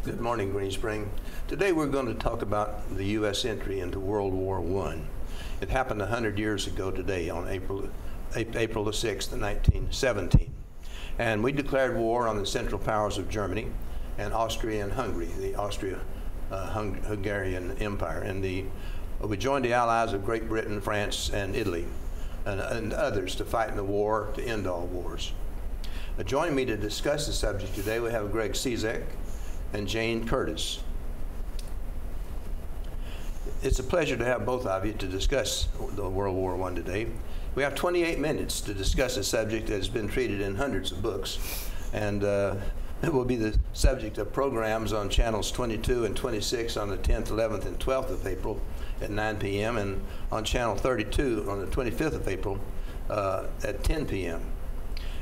Good morning, Green Spring. Today we're going to talk about the U.S. entry into World War I. It happened 100 years ago today on April the 6th, 1917. And we declared war on the Central Powers of Germany and Austria and Hungary, the Austria-Hungarian Empire. And we joined the allies of Great Britain, France, and Italy, and others to fight in the war to end all wars. Joining me to discuss the subject today, we have Greg Cizek and Jane Curtis. It's a pleasure to have both of you to discuss the World War I today. We have 28 minutes to discuss a subject that has been treated in hundreds of books, and it will be the subject of programs on channels 22 and 26 on the 10th, 11th, and 12th of April at 9 p.m. and on channel 32 on the 25th of April at 10 p.m.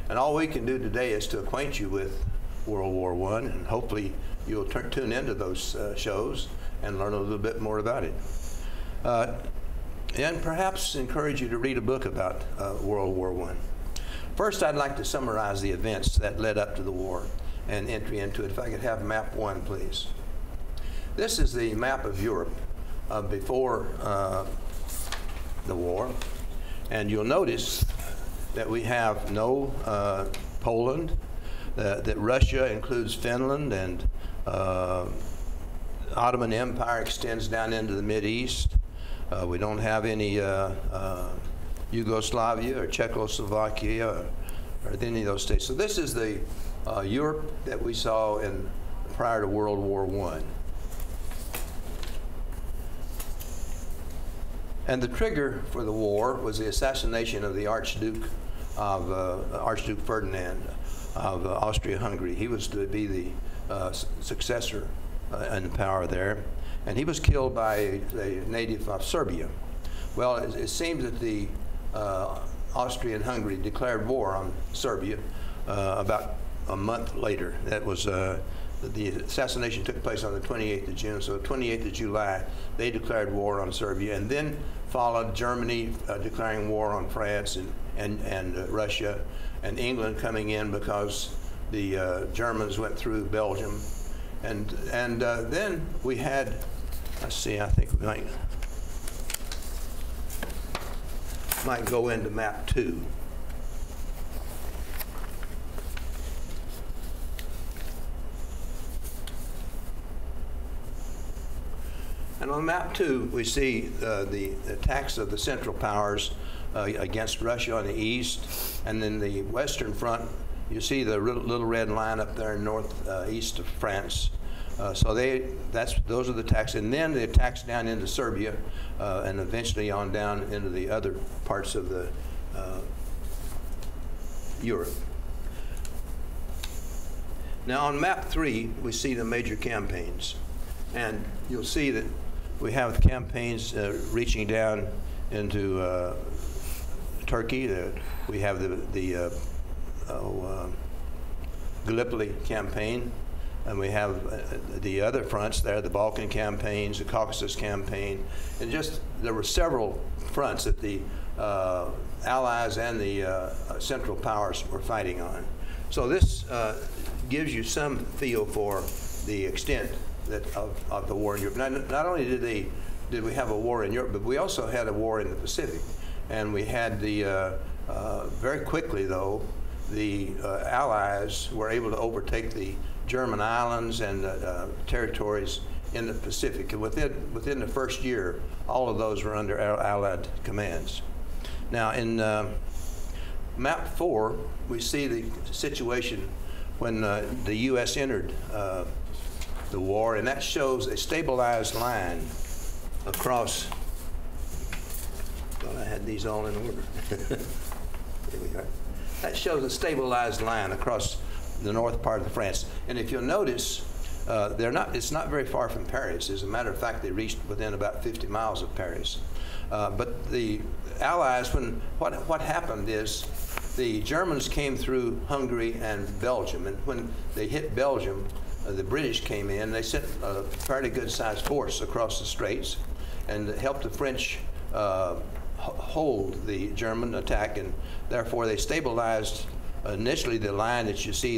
And all we can do today is to acquaint you with World War I, and hopefully you'll tune into those shows and learn a little bit more about it. And perhaps encourage you to read a book about World War I. First, I'd like to summarize the events that led up to the war and entry into it. If I could have map 1, please. This is the map of Europe before the war. And you'll notice that we have no Poland, that Russia includes Finland, and Ottoman Empire extends down into the Mideast. We don't have any Yugoslavia or Czechoslovakia or any of those states. So this is the Europe that we saw prior to World War I. And the trigger for the war was the assassination of the Archduke Ferdinand of Austria-Hungary. He was to be the successor in power there, and he was killed by a native of Serbia. Well, it seems that the Austria-Hungary declared war on Serbia about a month later. That was the assassination took place on the 28th of June, so the 28th of July, they declared war on Serbia, and then followed Germany declaring war on France and Russia, and England coming in because the Germans went through Belgium. And then we had, let's see, I think we might go into map 2. And on map 2, we see the attacks of the Central Powers against Russia on the east, and then the Western Front. You see the little red line up there northeast of France. So those are the attacks, and then the attacks down into Serbia, and eventually on down into the other parts of the Europe. Now on map 3, we see the major campaigns, and you'll see that we have campaigns reaching down into Turkey. We have the Gallipoli campaign, and we have the other fronts there, the Balkan campaigns, the Caucasus campaign, and there were several fronts that the Allies and the Central Powers were fighting on. So this gives you some feel for the extent of the war in Europe. Not only did we have a war in Europe, but we also had a war in the Pacific, and we had very quickly though, the Allies were able to overtake the German islands and territories in the Pacific. And within the first year, all of those were under Allied commands. Now in map 4, we see the situation when the U.S. entered the war, and that shows a stabilized line across. Well, I had these all in order. Here we are. That shows a stabilized line across the north part of France. And if you'll notice, it's not very far from Paris. As a matter of fact, they reached within about 50 miles of Paris. But the Allies, what happened is the Germans came through Hungary and Belgium, and when they hit Belgium, the British came in. They sent a fairly good-sized force across the straits and helped the French hold the German attack, and therefore they stabilized initially the line that you see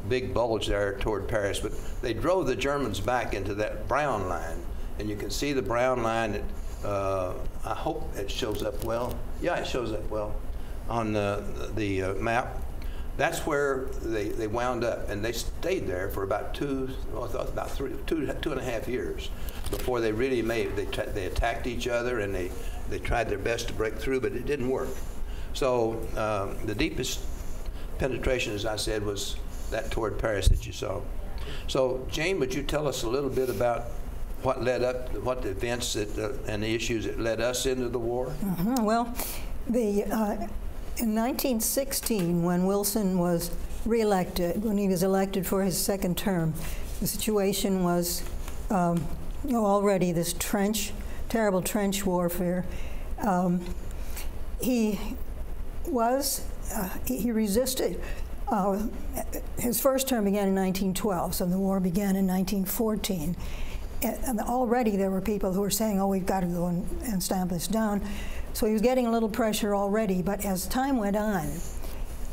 big bulge there toward Paris, but they drove the Germans back into that brown line. And you can see the brown line that, I hope it shows up well. Yeah, it shows up well on the map. That's where they wound up, and they stayed there for about two and a half years before they really they attacked each other, and they tried their best to break through, but it didn't work. So the deepest penetration, as I said, was that toward Paris that you saw. So Jane, would you tell us a little bit about what led up, what the events and the issues that led us into the war? Well, in 1916, when Wilson was reelected, when he was elected for his second term, the situation was already this terrible trench warfare. He resisted. His first term began in 1912, so the war began in 1914. And already there were people who were saying, oh, we've got to go and stamp this down. So he was getting a little pressure already, but as time went on,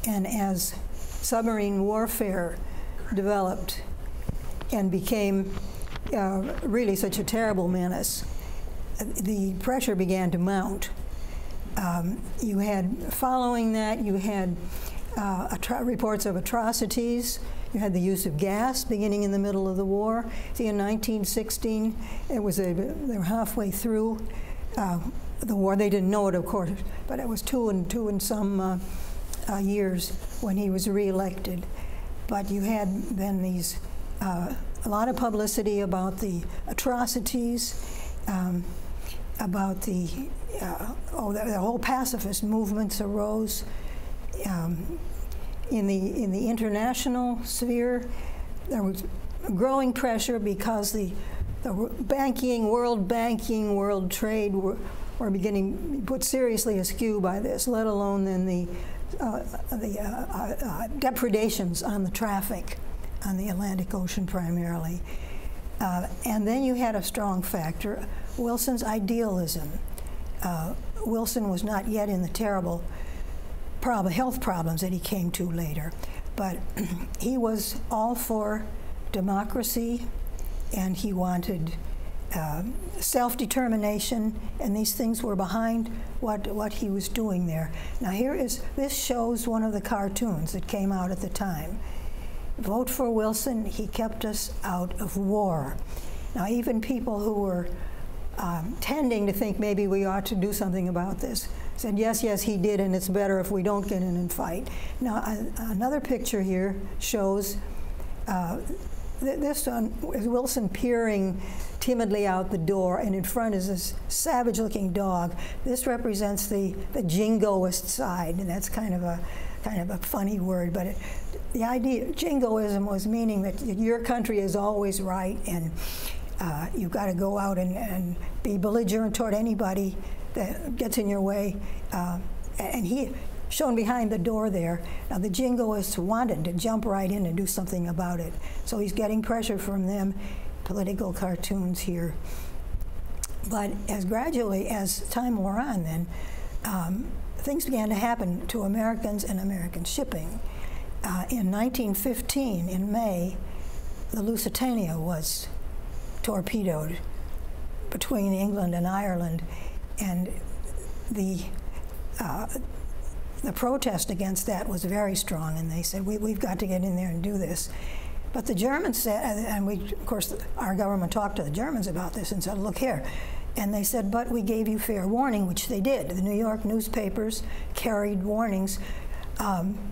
and as submarine warfare developed and became really such a terrible menace, the pressure began to mount. Following that, you had reports of atrocities. You had the use of gas beginning in the middle of the war. See, in 1916, they were halfway through the war. They didn't know it, of course, but it was two and some years when he was reelected. But you had then these a lot of publicity about the atrocities, about the whole pacifist movements arose. In the international sphere, there was growing pressure because the world banking, world trade were beginning to be put seriously askew by this, let alone then the depredations on the traffic on the Atlantic Ocean primarily. And then you had a strong factor, Wilson's idealism. Wilson was not yet in the terrible health problems that he came to later, but he was all for democracy, and he wanted self-determination, and these things were behind what he was doing there. Now this shows one of the cartoons that came out at the time. Vote for Wilson, he kept us out of war. Now even people who were tending to think maybe we ought to do something about this said, yes, yes, he did, and it's better if we don't get in and fight. Now, another picture here shows this one is Wilson peering timidly out the door, and in front is this savage-looking dog. This represents the jingoist side, and that's kind of a funny word, but the idea, jingoism was meaning that your country is always right, and you've got to go out and be belligerent toward anybody that gets in your way. And he, shown behind the door there, now the jingoists wanted to jump right in and do something about it. So he's getting pressure from them, political cartoons here. But gradually, as time wore on then, things began to happen to Americans and American shipping. In 1915, in May, the Lusitania was torpedoed between England and Ireland, and the protest against that was very strong, and they said, we've got to get in there and do this. But the Germans said, and of course, our government talked to the Germans about this and said, look here. And they said, but we gave you fair warning, which they did. The New York newspapers carried warnings.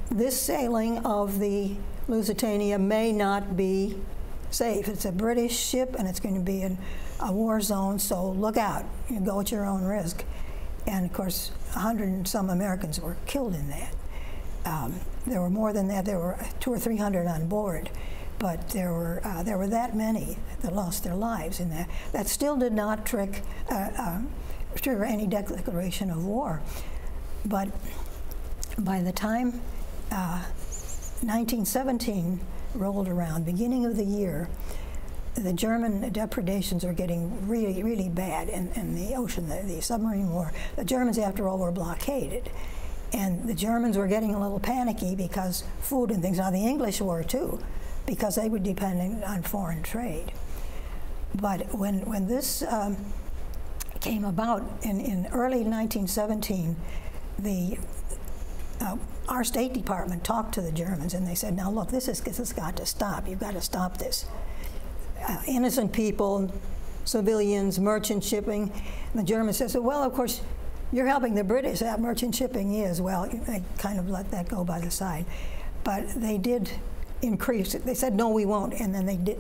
This sailing of the Lusitania may not be safe. It's a British ship, and it's going to be in a war zone, so look out. You go at your own risk. And of course, 100 and some Americans were killed in that. There were more than that. There were 200 or 300 on board, but there were that many that lost their lives in that. That still did not trigger any declaration of war. But by the time 1917 rolled around, beginning of the year, the German depredations are getting really, really bad in the ocean, the submarine war. The Germans, after all, were blockaded. And the Germans were getting a little panicky because food and things. Now the English were too, because they were dependent on foreign trade. But when this came about in early 1917, our State Department talked to the Germans, and they said, "Now look, this has got to stop. You've got to stop this. Innocent people, civilians, merchant shipping." And the Germans said, "Well, of course, you're helping the British. That merchant shipping is." Well, they kind of let that go by the side, but they did increase it. They said, "No, we won't," and then they did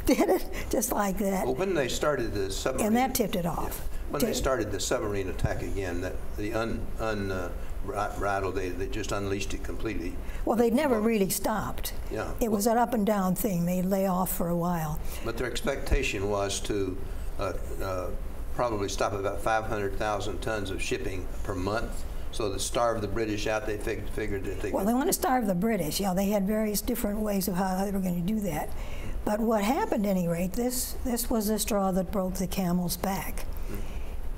it just like that. Well, when they started the submarine, and that tipped it off. When they started the submarine attack again, they just unleashed it completely. Well, they'd never really stopped. Yeah. It was an up and down thing. They'd lay off for a while. But their expectation was to probably stop about 500,000 tons of shipping per month. So to starve the British out, they figured that they Well, could. they want to starve the British. You know, they had various different ways of how they were going to do that. But what happened, at any rate, this was the straw that broke the camel's back.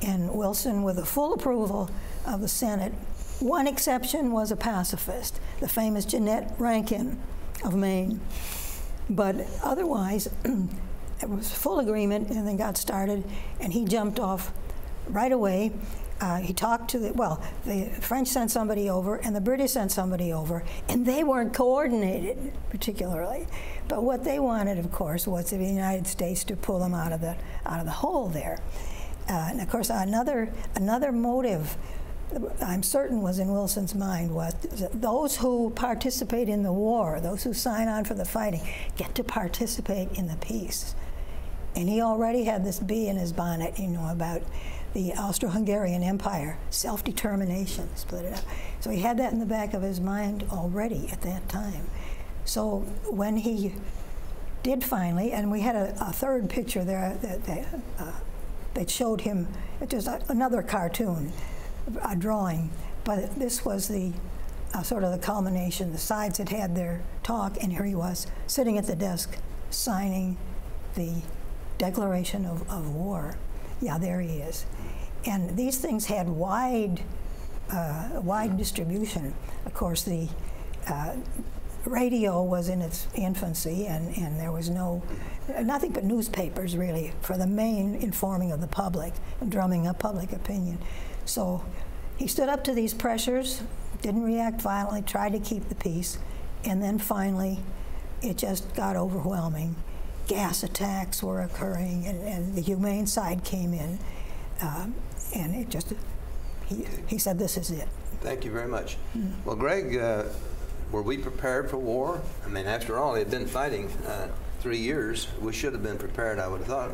And Wilson, with the full approval of the Senate, one exception was a pacifist, the famous Jeanette Rankin of Maine. But otherwise, it was full agreement, and then got started, and he jumped off right away. He talked to the French sent somebody over, and the British sent somebody over, and they weren't coordinated particularly. But what they wanted, of course, was for the United States to pull them out of the hole there. And of course, another motive, I'm certain, was in Wilson's mind, was that those who participate in the war, those who sign on for the fighting, get to participate in the peace. And he already had this bee in his bonnet, you know, about the Austro-Hungarian Empire, self-determination, split it up. So he had that in the back of his mind already at that time. So when he did finally, and we had a third picture there that showed him, just another cartoon, a drawing, but this was the sort of the culmination. The sides had had their talk, and here he was sitting at the desk signing the declaration of war. Yeah, there he is. And these things had wide distribution. Of course, the radio was in its infancy, and there was nothing but newspapers, really, for the main informing of the public and drumming up public opinion. So he stood up to these pressures, didn't react violently, tried to keep the peace, and then finally it just got overwhelming. Gas attacks were occurring, and the humane side came in, and it just, he said, "This is it." Thank you very much. Well, Greg, were we prepared for war? I mean, after all, they'd been fighting 3 years. We should have been prepared, I would have thought.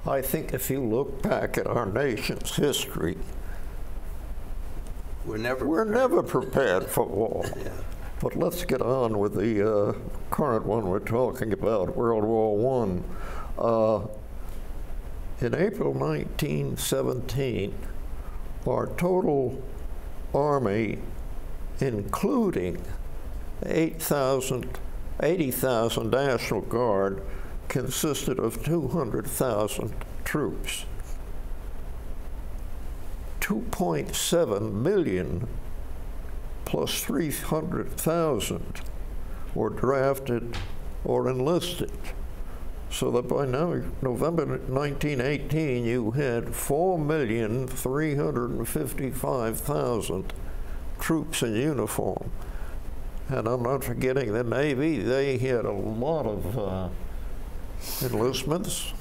I think if you look back at our nation's history, we're never prepared for war. Yeah. But let's get on with the current one we're talking about, World War I. In April 1917, our total army, including 80,000 National Guard, consisted of 200,000 troops. 2.7 million plus 300,000 were drafted or enlisted. So that by now, November 1918, you had 4,355,000 troops in uniform. And I'm not forgetting the Navy. They had a lot of enlistments.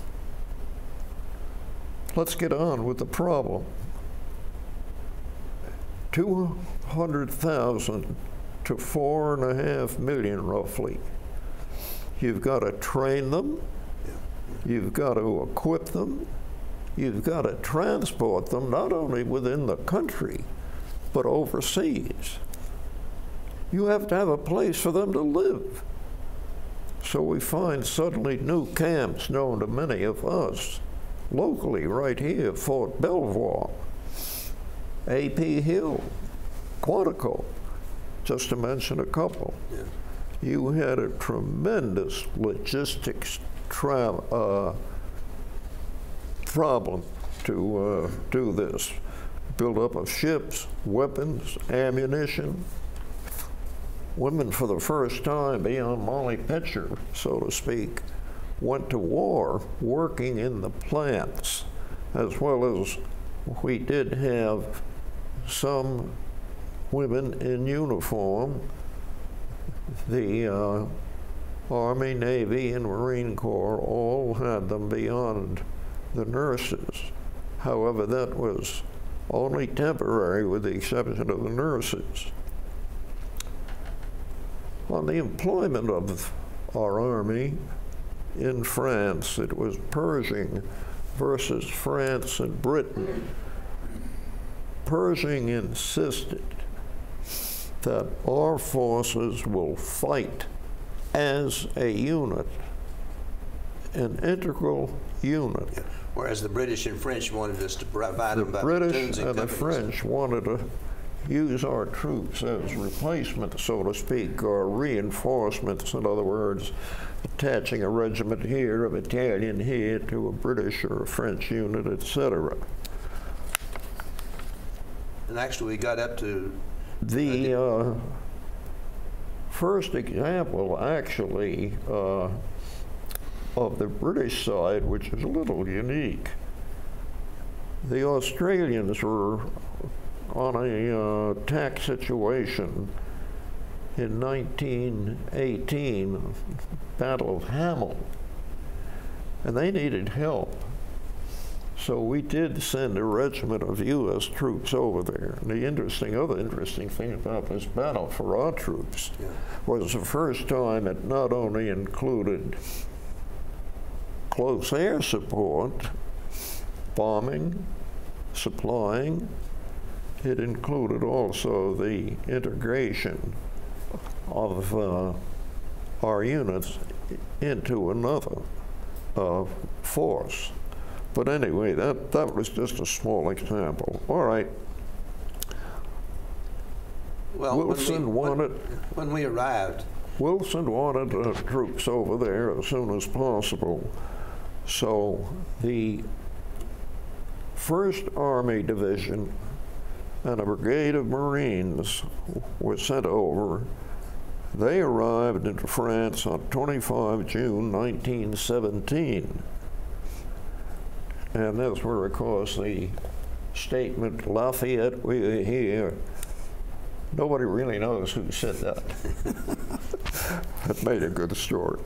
Let's get on with the problem. 200,000 to 4.5 million, roughly. You've got to train them. You've got to equip them. You've got to transport them, not only within the country, but overseas. You have to have a place for them to live. So we find suddenly new camps known to many of us, locally, right here, Fort Belvoir, A.P. Hill, Quantico, just to mention a couple. Yeah. You had a tremendous logistics problem to do this. buildup of ships, weapons, ammunition. Women, for the first time beyond Molly Pitcher, so to speak, went to war working in the plants, as well as we did have some women in uniform. The Army, Navy, and Marine Corps all had them beyond the nurses. However, that was only temporary with the exception of the nurses. On the employment of our Army in France, it was Pershing versus France and Britain. Pershing insisted that our forces will fight as a unit, an integral unit. Yeah. Whereas the British and French wanted us to provide them by The British platoons and the companies. French wanted to use our troops as replacements, so to speak, or reinforcements. In other words, attaching a regiment here, a battalion here to a British or a French unit, etc. And actually, we got up to The first example, actually, of the British side, which is a little unique, the Australians were on a attack situation in 1918, Battle of Hamel, and they needed help. So we did send a regiment of U.S. troops over there. And the other interesting thing about this battle for our troops was the first time it not only included close air support, bombing, supplying, it included also the integration of our units into another force. But anyway, that was just a small example. All right. well, Wilson wanted when we arrived. Wilson wanted troops over there as soon as possible. So the 1st Army Division and a brigade of Marines were sent over. They arrived into France on 25 June 1917. And that's where, of course, the statement, Lafayette, we are here, nobody really knows who said that. That made a good story.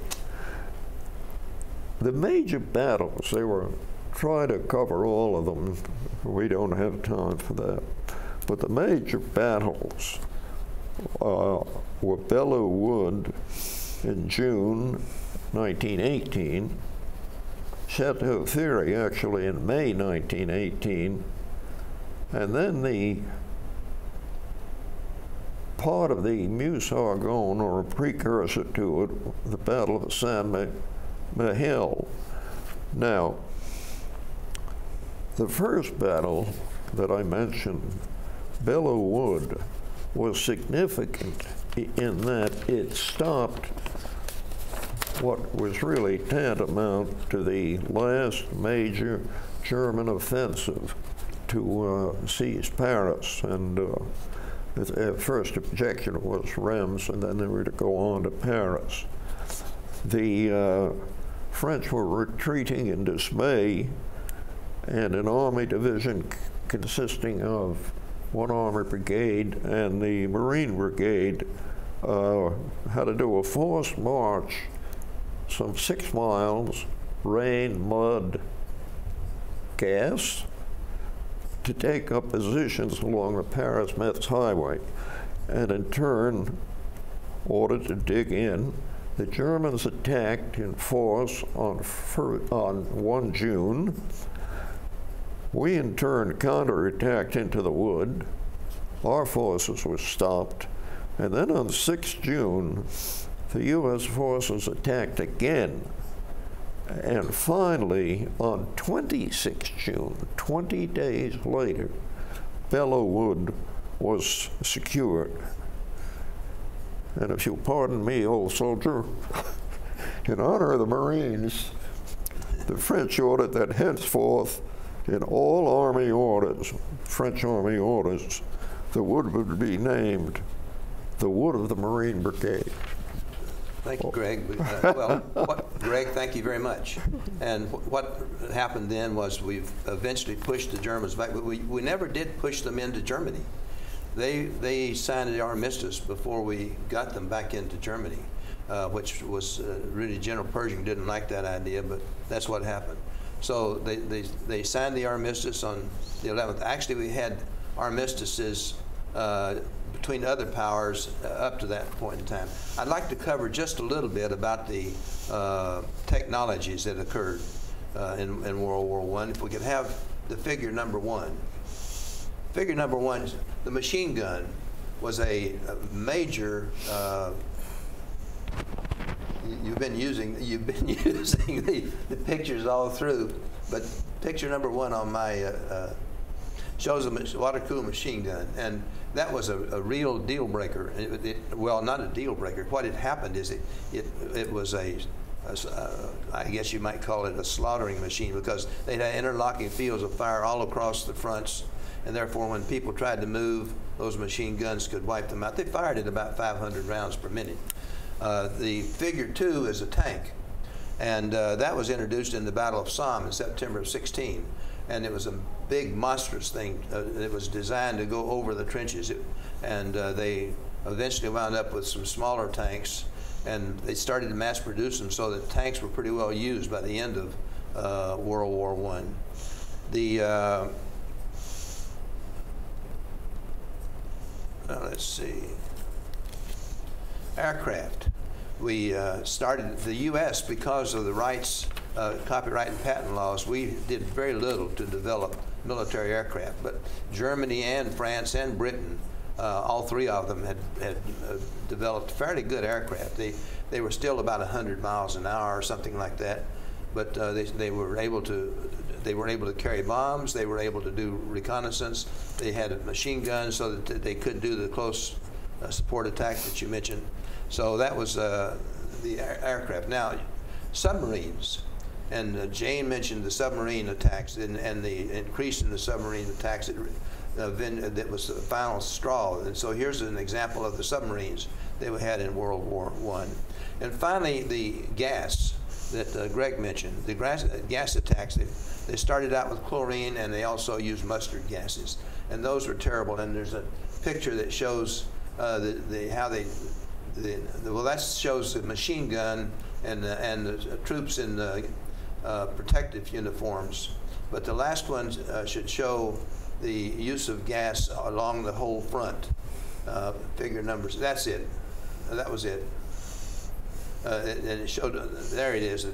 The major battles, they were trying to cover all of them. We don't have time for that. But the major battles were Belleau Wood in June 1918, Chateau Thierry actually in May 1918, and then the part of the Meuse-Argonne, or a precursor to it, the Battle of Saint-Mihiel. Now, the first battle that I mentioned, Belleau Wood, was significant in that it stopped what was really tantamount to the last major German offensive to seize Paris. And the first objective was Reims, and then they were to go on to Paris. The French were retreating in dismay, and an army division consisting of one armored brigade and the Marine Brigade had to do a forced march some 6 miles, rain, mud, gas, to take up positions along the Paris-Metz highway, and in turn ordered to dig in. The Germans attacked in force on 1 June. We in turn counterattacked into the wood. Our forces were stopped. And then on 6 June, the U.S. forces attacked again. And finally, on 26 June, 20 days later, Belleau Wood was secured. And if you'll pardon me, old soldier, in honor of the Marines, the French ordered that henceforth in all Army orders, French Army orders, the wood would be named the wood of the Marine Brigade. Thank you, Greg. Greg, thank you very much. And what happened then was we've eventually pushed the Germans back, but we never did push them into Germany. They signed the armistice before we got them back into Germany, which was really General Pershing didn't like that idea, but that's what happened. So they signed the armistice on the 11th. Actually, we had armistices between other powers up to that point in time. I'd like to cover just a little bit about the technologies that occurred in World War I. If we could have the figure number 1. Figure number 1, the machine gun was a major. You've been using the pictures all through, but picture number 1 on my shows a water-cooled machine gun, and that was a real deal breaker. Well, not a deal breaker. What had happened is it was I guess you might call it a slaughtering machine, because they had interlocking fields of fire all across the fronts, and therefore when people tried to move, those machine guns could wipe them out. They fired at about 500 rounds per minute. The figure 2 is a tank, and that was introduced in the Battle of Somme in September of '16. And it was a big, monstrous thing. It was designed to go over the trenches. And they eventually wound up with some smaller tanks, and they started to mass produce them, so that tanks were pretty well used by the end of World War I. Let's see. Aircraft. We started, the U.S., because of the rights, copyright and patent laws, we did very little to develop military aircraft. But Germany and France and Britain, all 3 of them had developed fairly good aircraft. They were still about 100 miles an hour or something like that, but they were able to carry bombs. They were able to do reconnaissance. They had machine guns so that they could do the close support attack that you mentioned. So that was the aircraft. Now, submarines, and Jane mentioned the submarine attacks and the increase in the submarine attacks that was the final straw. And so here's an example of the submarines that we had in World War I. And finally, the gas that Greg mentioned, the gas attacks. They started out with chlorine, and they also used mustard gases, and those were terrible. And there's a picture that shows well, that shows the machine gun and the troops in the protective uniforms. But the last one should show the use of gas along the whole front. Figure numbers. That's it. That was it. And it showed. There it is.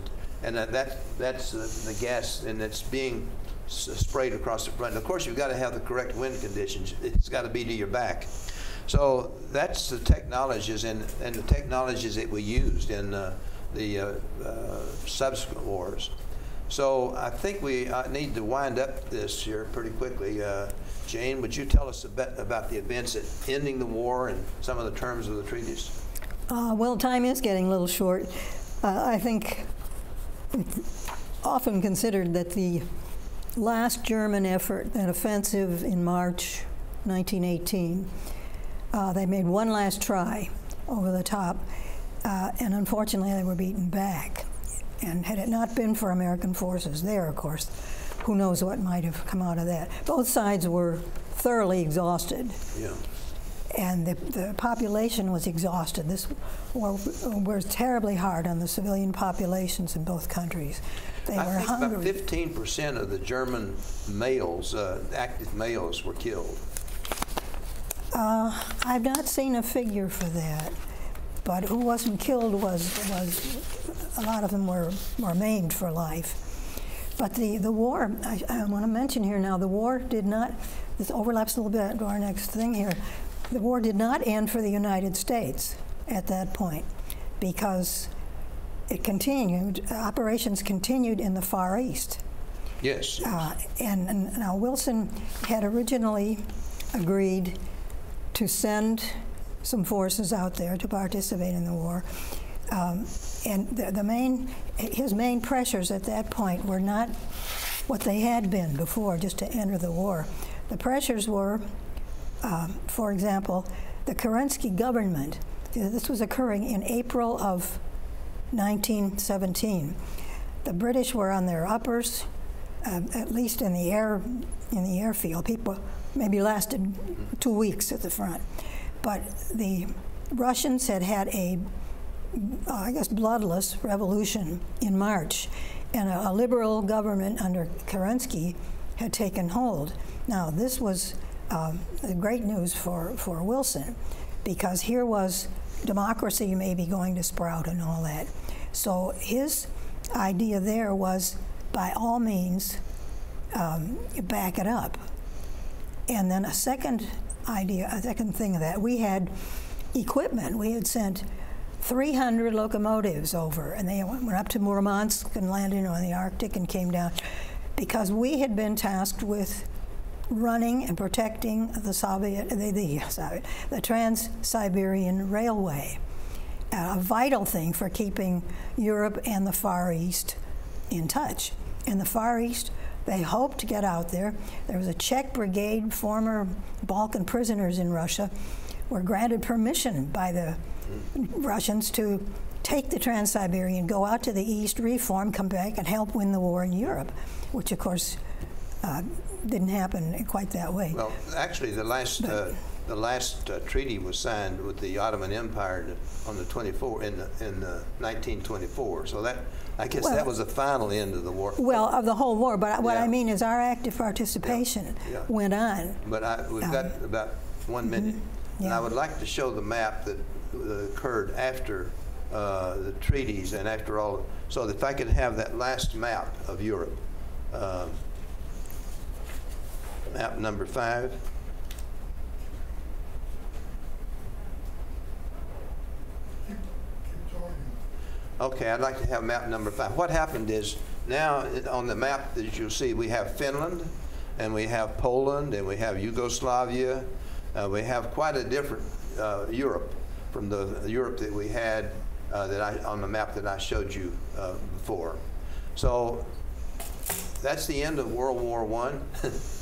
And that's the gas, and it's being sprayed across the front. And of course, you've got to have the correct wind conditions. It's got to be to your back. So that's the technologies and the technologies that we used in the subsequent wars. So I think we need to wind up this here pretty quickly. Jane, would you tell us a bit about the events that ending the war and some of the terms of the treaties? Well, time is getting a little short. I think it's often considered that the last German effort, that offensive in March 1918, they made one last try over the top, and unfortunately they were beaten back. And had it not been for American forces there, of course, who knows what might have come out of that. Both sides were thoroughly exhausted. Yeah. And the population was exhausted. This war was terribly hard on the civilian populations in both countries. They were hungry. I think about 15% of the German males, active males, were killed. I've not seen a figure for that, but who wasn't killed was a lot of them were maimed for life. But the war, I want to mention here now, the war did not, this overlaps a little bit to our next thing here, the war did not end for the United States at that point, because it continued, operations continued in the Far East. Yes. And now Wilson had originally agreed to send some forces out there to participate in the war. And his main pressures at that point were not what they had been before, just to enter the war. The pressures were, for example, the Kerensky government. This was occurring in April of 1917. The British were on their uppers, at least in the airfield. People maybe lasted 2 weeks at the front. But the Russians had had a, I guess, bloodless revolution in March, and a liberal government under Kerensky had taken hold. Now, this was great news for Wilson, because here was democracy maybe going to sprout and all that. So his idea there was, by all means, back it up. And then a second idea, a second thing of that, we had equipment. We had sent 300 locomotives over, and they went up to Murmansk and landed on the Arctic and came down, because we had been tasked with running and protecting the Trans-Siberian Railway, a vital thing for keeping Europe and the Far East in touch. In the Far East, they hoped to get out there. There was a Czech brigade, former Balkan prisoners in Russia, were granted permission by the Russians to take the Trans-Siberian, go out to the east, reform, come back, and help win the war in Europe, which, of course, didn't happen quite that way. Well, actually, the last treaty was signed with the Ottoman Empire on the 1924. So that, I guess, that was the final end of the war. Well, of the whole war. But what I mean is, our active participation went on. But we've got about 1 minute, and I would like to show the map that occurred after the treaties and after all. So if I could have that last map of Europe. Map number 5. Okay, I'd like to have map number 5. What happened is, now on the map that you'll see, we have Finland, and we have Poland, and we have Yugoslavia. We have quite a different Europe from the Europe that we had on the map that I showed you before. So that's the end of World War I.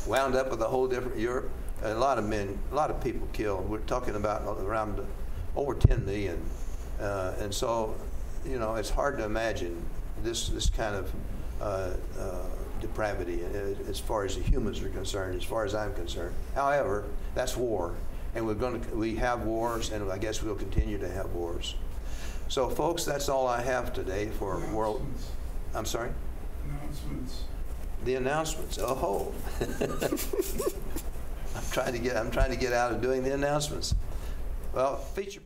Wound up with a whole different Europe. A lot of men, a lot of people killed. We're talking about around over 10 million. And so, you know, it's hard to imagine this kind of depravity as far as the humans are concerned, as far as I'm concerned. However, that's war, and we have wars, and I guess we'll continue to have wars. So, folks, that's all I have today for world. I'm sorry. Announcements. The announcements. Oh, I'm trying to get out of doing the announcements. Well, feature.